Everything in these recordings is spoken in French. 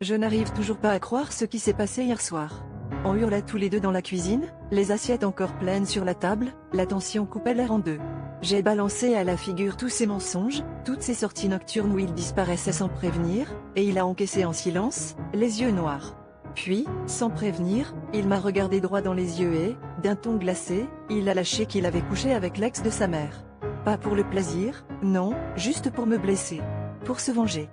Je n'arrive toujours pas à croire ce qui s'est passé hier soir. On hurla tous les deux dans la cuisine, les assiettes encore pleines sur la table, la tension coupait l'air en deux. J'ai balancé à la figure tous ces mensonges, toutes ces sorties nocturnes où il disparaissait sans prévenir, et il a encaissé en silence, les yeux noirs. Puis, sans prévenir, il m'a regardé droit dans les yeux et, d'un ton glacé, il a lâché qu'il avait couché avec l'ex de sa mère. Pas pour le plaisir, non, juste pour me blesser. Pour se venger.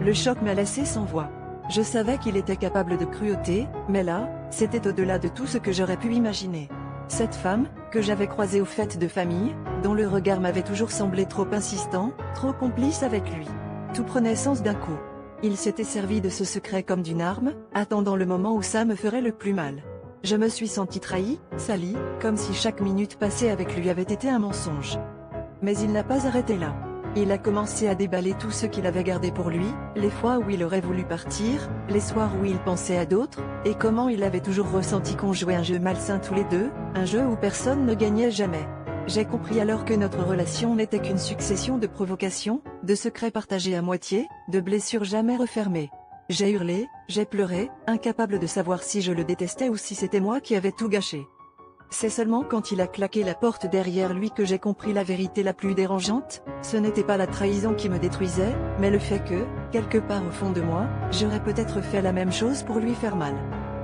Le choc m'a laissé sans voix. Je savais qu'il était capable de cruauté, mais là, c'était au-delà de tout ce que j'aurais pu imaginer. Cette femme, que j'avais croisée aux fêtes de famille, dont le regard m'avait toujours semblé trop insistant, trop complice avec lui. Tout prenait sens d'un coup. Il s'était servi de ce secret comme d'une arme, attendant le moment où ça me ferait le plus mal. Je me suis sentie trahie, salie, comme si chaque minute passée avec lui avait été un mensonge. Mais il n'a pas arrêté là. Il a commencé à déballer tout ce qu'il avait gardé pour lui, les fois où il aurait voulu partir, les soirs où il pensait à d'autres, et comment il avait toujours ressenti qu'on jouait un jeu malsain tous les deux, un jeu où personne ne gagnait jamais. J'ai compris alors que notre relation n'était qu'une succession de provocations, de secrets partagés à moitié, de blessures jamais refermées. J'ai hurlé, j'ai pleuré, incapable de savoir si je le détestais ou si c'était moi qui avais tout gâché. C'est seulement quand il a claqué la porte derrière lui que j'ai compris la vérité la plus dérangeante, ce n'était pas la trahison qui me détruisait, mais le fait que, quelque part au fond de moi, j'aurais peut-être fait la même chose pour lui faire mal.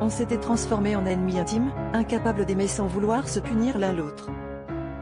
On s'était transformés en ennemis intimes, incapables d'aimer sans vouloir se punir l'un l'autre.